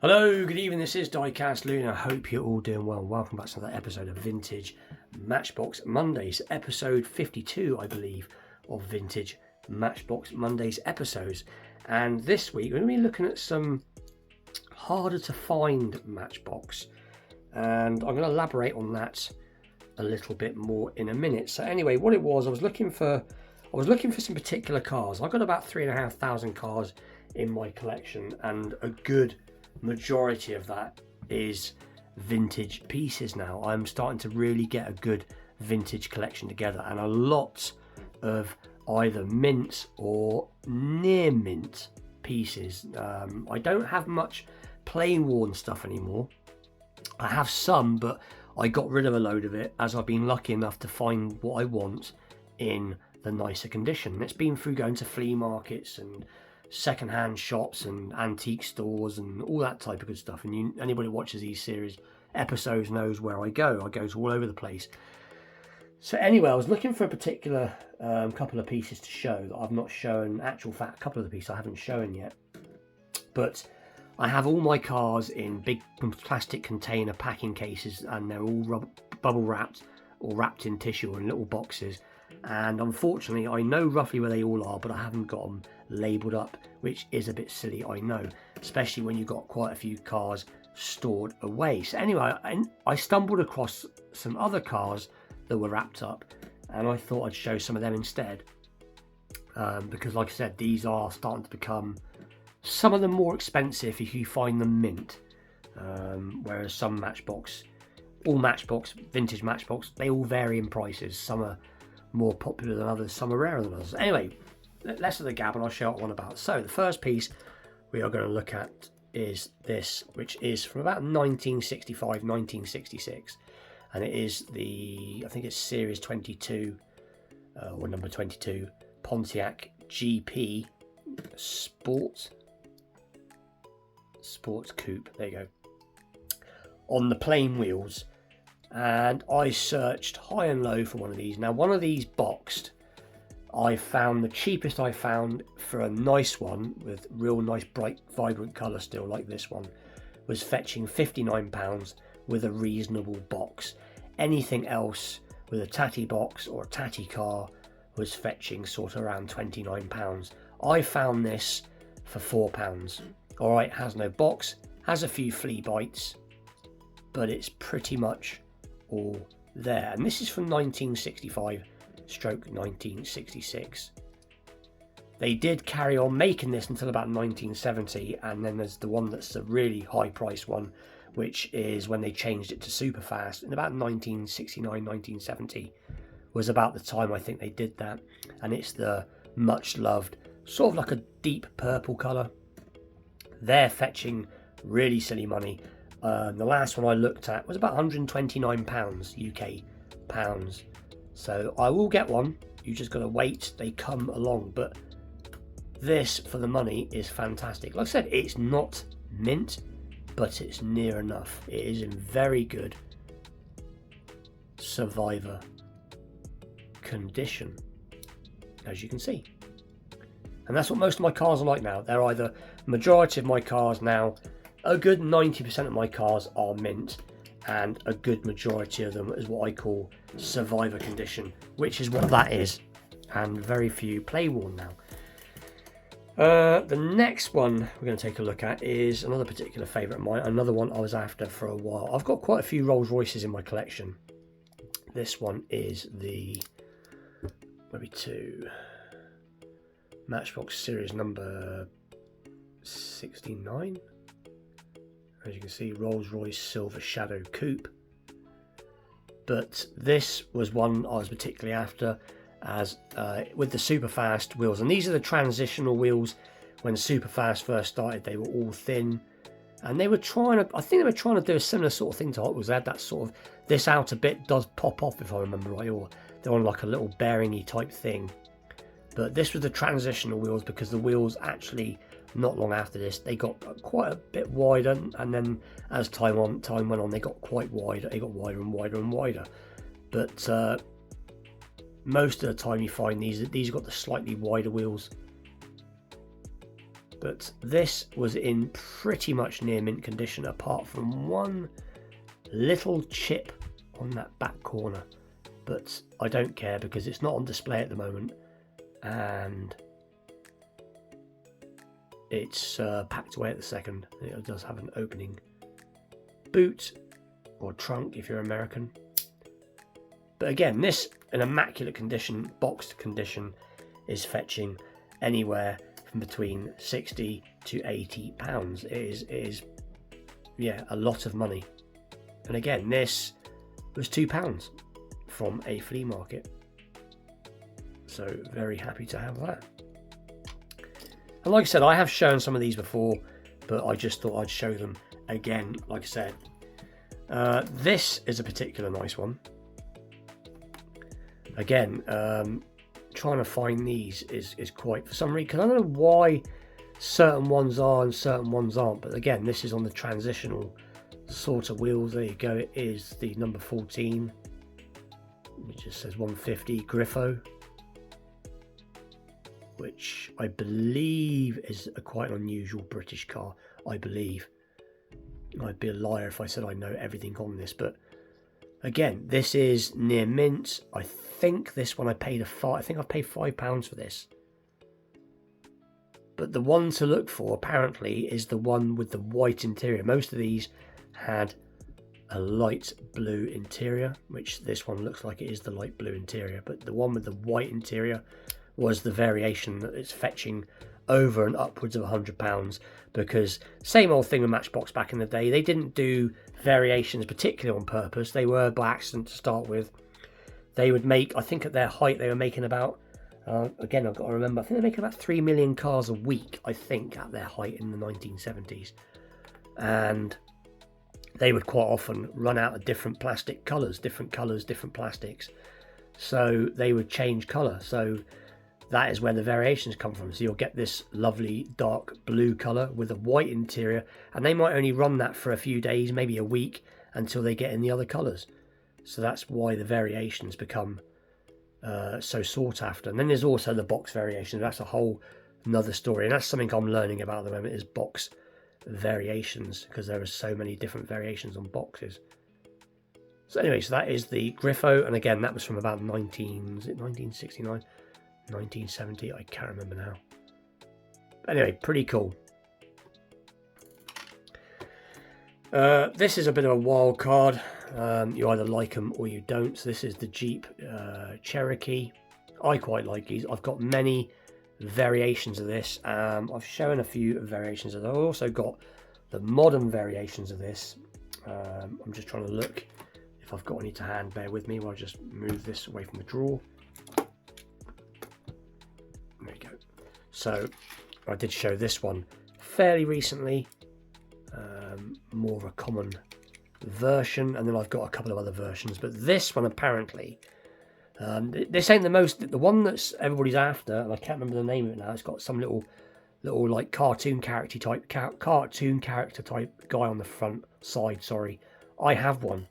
Hello, good evening, this is Diecast Luna. Hope you're all doing well. Welcome back to another episode of Vintage Matchbox Mondays, episode 52, I believe, of Vintage Matchbox Mondays episodes. And this week we're going to be looking at some harder to find Matchbox, and I'm going to elaborate on that a little bit more in a minute. So anyway, what it was, I was looking for some particular cars. I've got about 3,500 cars in my collection, and a good majority of that is vintage pieces now. I'm starting to really get a good vintage collection together, and a lot of either mint or near mint pieces. I don't have much plain worn stuff anymore. I have some, but I got rid of a load of it as I've been lucky enough to find what I want in the nicer condition. It's been through going to flea markets and second-hand shops and antique stores and all that type of good stuff, and anybody who watches these series episodes knows where I go to all over the place. So anyway, I was looking for a particular couple of pieces to show that I've not shown. Actual fact, a couple of the pieces I haven't shown yet, but I have all my cars in big plastic container packing cases, and they're all bubble wrapped or wrapped in tissue or in little boxes. And unfortunately, I know roughly where they all are, but I haven't got them labelled up, which is a bit silly, I know, especially when you've got quite a few cars stored away. So anyway, I stumbled across some other cars that were wrapped up, and I thought I'd show some of them instead, because like I said, these are starting to become some of them more expensive if you find them mint, whereas some vintage Matchbox, they all vary in prices. Some are more popular than others, some are rarer than others. Anyway, less of the gab, and I'll show what I'm on about. So the first piece we are going to look at is this, which is from about 1965, 1966, and it is I think it's Series 22, or number 22, Pontiac GP Sports Coupe. There you go. On the plain wheels. And I searched high and low for one of these. Now, one of these boxed, I found the cheapest I found for a nice one with real nice bright vibrant colour still, like this one, was fetching £59 with a reasonable box. Anything else with a tatty box or a tatty car was fetching sort of around £29. I found this for £4. Alright, has no box, has a few flea bites, but it's pretty much all there. And this is from 1965/1966. They did carry on making this until about 1970, and then there's the one that's a really high price one, which is when they changed it to super fast in about 1969-1970 was about the time I think they did that. And it's the much loved sort of like a deep purple colour. They're fetching really silly money. The last one I looked at was about £129 UK pounds. So I will get one. You just got to wait. They come along. But this, for the money, is fantastic. Like I said, it's not mint, but it's near enough. It is in very good survivor condition, as you can see. And that's what most of my cars are like now. They're either, majority of my cars now, a good 90% of my cars are mint, and a good majority of them is what I call survivor condition, which is what that is, and very few play worn now. The next one we're going to take a look at is another particular favourite of mine, another one I was after for a while. I've got quite a few Rolls Royces in my collection. This one is the Matchbox Series number 69. As you can see, Rolls-Royce Silver Shadow Coupe. But this was one I was particularly after, as with the Superfast wheels. And these are the transitional wheels. When Superfast first started, they were all thin. And they were trying to, I think they were trying to do a similar sort of thing to Hot Wheels. They had that sort of, this outer bit does pop off if I remember right, or they're on like a little bearingy type thing. But this was the transitional wheels, because the wheels actually, not long after this, they got quite a bit wider, and then as time went on, they got quite wider. They got wider and wider and wider. But most of the time you find these have got the slightly wider wheels. but this was in pretty much near mint condition, apart from one little chip on that back corner. But I don't care because it's not on display at the moment, and it's packed away at the second. It does have an opening boot or trunk if you're American. But again, this in immaculate condition, boxed condition, is fetching anywhere from between 60 to 80 pounds. It is yeah, a lot of money. And again, this was £2 from a flea market, so very happy to have that. And like I said, I have shown some of these before, but I just thought I'd show them again. Like I said, this is a particular nice one. Again, trying to find these is quite, for some reason, because I don't know why certain ones are and certain ones aren't, but again, this is on the transitional sort of wheels. There you go. It is the number 14. It just says 150 Grio, which I believe is a quite unusual British car. I believe. I'd be a liar if I said I know everything on this, but again, this is near mint. I think this one I paid I think I paid £5 for this. But the one to look for apparently is the one with the white interior. Most of these had a light blue interior, which this one looks like it is the light blue interior, but the one with the white interior was the variation that it's fetching over and upwards of £100, because same old thing with Matchbox back in the day. They didn't do variations particularly on purpose. They were by accident to start with. They would make, I think at their height they were making about again, I've got to remember, I think they're making about 3 million cars a week, I think, at their height in the 1970s. And they would quite often run out of different plastic colours, different plastics. So they would change colour. So that is where the variations come from. So you'll get this lovely dark blue colour with a white interior, and they might only run that for a few days, maybe a week, until they get in the other colours. So that's why the variations become so sought after. And then there's also the box variations. That's a whole another story, and that's something I'm learning about at the moment, is box variations, because there are so many different variations on boxes. So anyway, so that is the Grio, and again, that was from about 1969, 1970, I can't remember now. Anyway, pretty cool. This is a bit of a wild card. You either like them or you don't. So this is the Jeep Cherokee. I quite like these. I've got many variations of this. I've shown a few variations of them. I've also got the modern variations of this. I'm just trying to look if I've got any to hand. Bear with me while I just move this away from the drawer. There you go. So I did show this one fairly recently. More of a common version, and then I've got a couple of other versions, but this one apparently, this ain't the one that's everybody's after, and I can't remember the name of it now. It's got some little like cartoon character type guy on the front side. Sorry, I have one,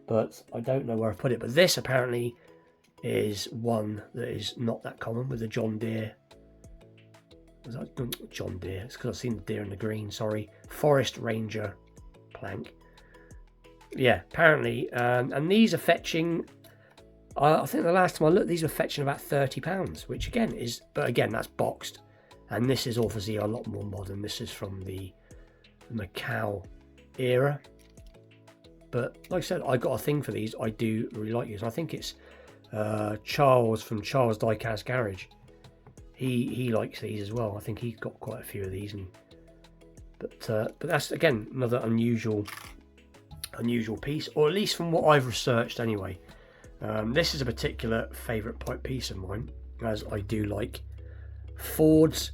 but I don't know where I put it. But this apparently is one that is not that common, with the John Deere. Was that John Deere? It's because I've seen the deer in the green. Sorry, Forest Ranger plank. Yeah, apparently, and these are fetching. I think the last time I looked, these were fetching about £30, which again is, but again, that's boxed, and this is obviously a lot more modern. This is from the Macau era, but like I said, I got a thing for these. I do really like these. I think it's Charles from Charles Diecast Garage. He likes these as well. I think he's got quite a few of these, but that's again another unusual piece, or at least from what I've researched anyway. This is a particular favourite piece of mine, as I do like Fords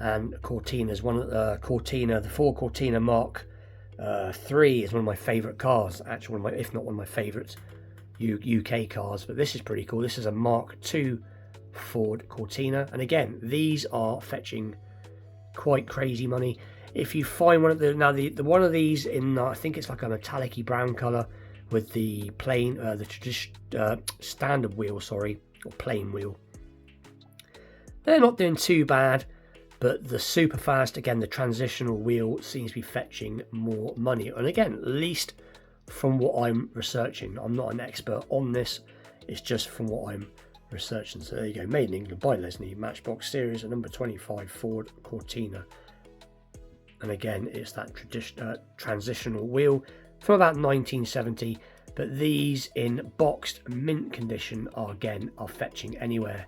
and Cortinas. The Ford Cortina Mark III is one of my favourite cars, actually if not one of my favourite UK cars. But this is pretty cool. This is a Mark II Ford Cortina, and again, these are fetching quite crazy money. If you find one of the one of these in I think it's like a metallic-y brown color with the plain standard wheel, or plain wheel, they're not doing too bad. But the super fast, again, the transitional wheel seems to be fetching more money. And again, at least from what I'm researching, I'm not an expert on this, it's just from what I'm researching. So there you go, made in England by Lesney, Matchbox Series, a number 25 Ford Cortina. And again, it's that transitional wheel from about 1970. But these in boxed mint condition are fetching anywhere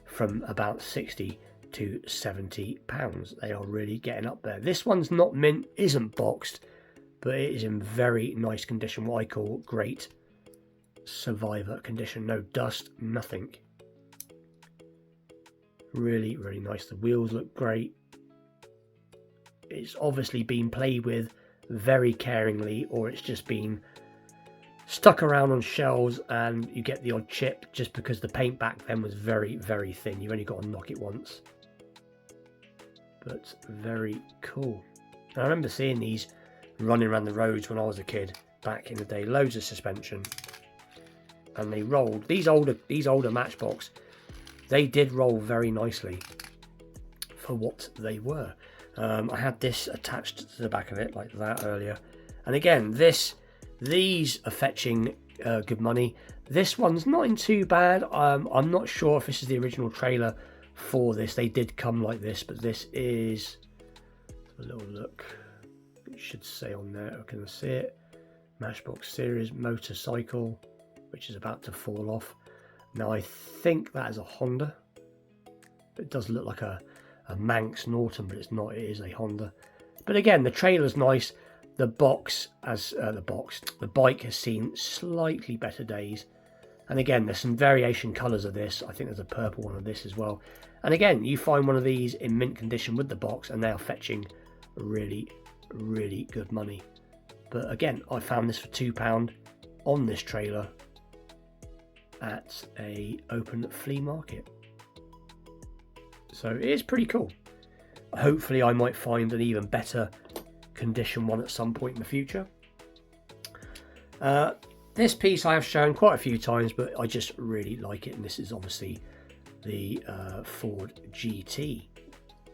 from about 60 to 70 pounds. They are really getting up there. This one's not mint, isn't boxed, but it is in very nice condition, what I call great survivor condition. No dust, nothing. Really, really nice. The wheels look great. It's obviously been played with very caringly, or it's just been stuck around on shelves and you get the odd chip just because the paint back then was very, very thin. You only got to knock it once. But very cool. And I remember seeing these running around the roads when I was a kid back in the day. Loads of suspension, and they rolled. These older Matchbox, they did roll very nicely for what they were. I had this attached to the back of it like that earlier, and again, these are fetching good money. This one's not in too bad. I'm not sure if this is the original trailer for this. They did come like this, but this is a little look. It should say on there. Can I see it? Matchbox Series motorcycle, which is about to fall off. Now I think that is a Honda. It does look like a Manx Norton, but it's not. It is a Honda. But again, the trailer's nice. The bike has seen slightly better days. And again, there's some variation colours of this. I think there's a purple one of this as well. And again, you find one of these in mint condition with the box and they are fetching really, really good money. But again, I found this for £2 on this trailer at a open flea market. So it is pretty cool. Hopefully I might find an even better condition one at some point in the future. This piece I have shown quite a few times, but I just really like it, and this is obviously the Ford GT.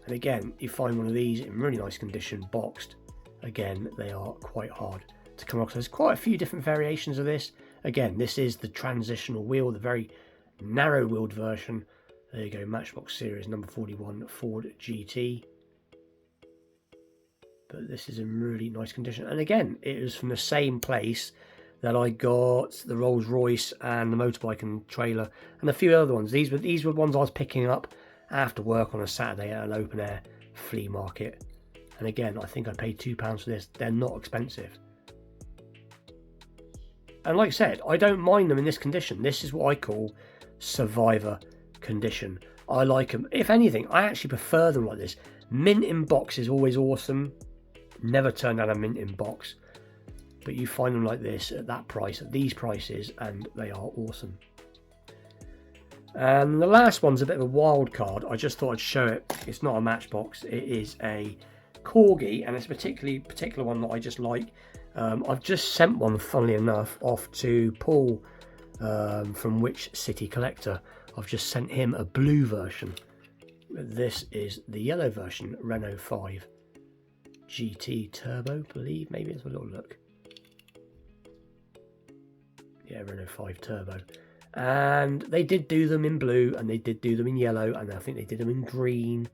And again, you find one of these in really nice condition, boxed. Again, they are quite hard to come across. There's quite a few different variations of this. Again, this is the transitional wheel, the very narrow wheeled version. There you go, Matchbox Series number 41 Ford GT. But this is in really nice condition. And again, it was from the same place that I got the Rolls Royce and the motorbike and trailer and a few other ones. These were ones I was picking up after work on a Saturday at an open air flea market. And again, I think I paid £2 for this. They're not expensive. And like I said, I don't mind them in this condition. This is what I call survivor condition. I like them. If anything, I actually prefer them like this. Mint in box is always awesome. Never turn down a mint in box. But you find them like this at that price, at these prices, and they are awesome. And the last one's a bit of a wild card. I just thought I'd show it. It's not a Matchbox. It is a Corgi, and it's a particular one that I just like. I've just sent one, funnily enough, off to Paul from Which City Collector. I've just sent him a blue version. This is the yellow version, Renault 5 GT Turbo, I believe. Maybe it's a little look. Yeah, Renault 5 Turbo. And they did do them in blue, and they did do them in yellow, and I think they did them in green.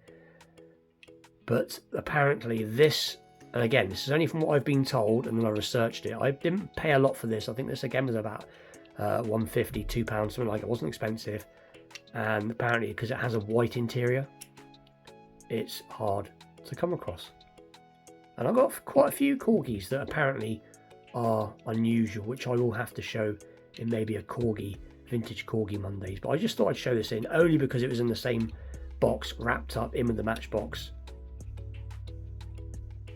But apparently this, and again, this is only from what I've been told, and then I researched it. I didn't pay a lot for this. I think this again was about £1.50, £2, something like it. It wasn't expensive. And apparently, because it has a white interior, it's hard to come across. And I've got quite a few Corgis that apparently are unusual, which I will have to show in maybe a vintage Corgi Mondays. But I just thought I'd show this in only because it was in the same box, wrapped up in with the Matchbox.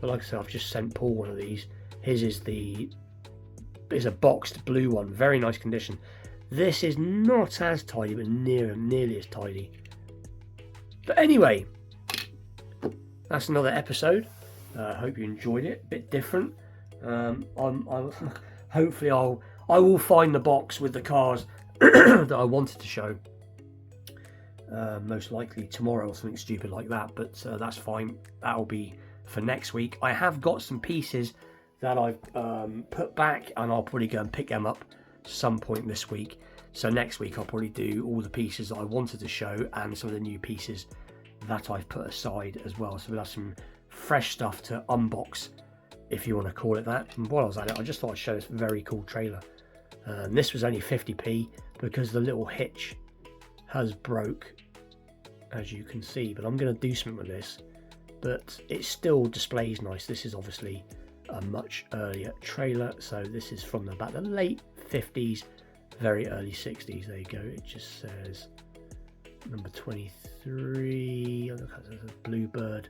But like I said, I've just sent Paul one of these. His is a boxed blue one, very nice condition. This is not as tidy, but nearly as tidy. But anyway, that's another episode. I hope you enjoyed it. A bit different. Hopefully I will find the box with the cars that I wanted to show. most likely tomorrow or something stupid like that, but that's fine. That'll be for next week. I have got some pieces that I've put back, and I'll probably go and pick them up some point this week. So next week I'll probably do all the pieces that I wanted to show and some of the new pieces that I've put aside as well. So we'll have some fresh stuff to unbox, if you want to call it that. And while I was at it, I just thought I'd show this very cool trailer. This was only 50p because the little hitch has broke, as you can see, but I'm going to do something with this, but it still displays nice. This is obviously a much earlier trailer, so this is from about the late 50s, very early 60s. There you go. It just says number 23. Oh, look, there's a bluebird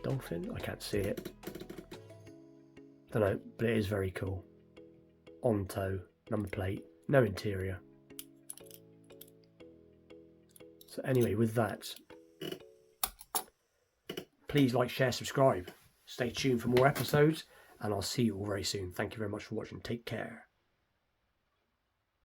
dolphin. I can't see it, don't know, but it is very cool. On tow, number plate, no interior. So anyway, with that, please like, share, subscribe. Stay tuned for more episodes, and I'll see you all very soon. Thank you very much for watching. Take care.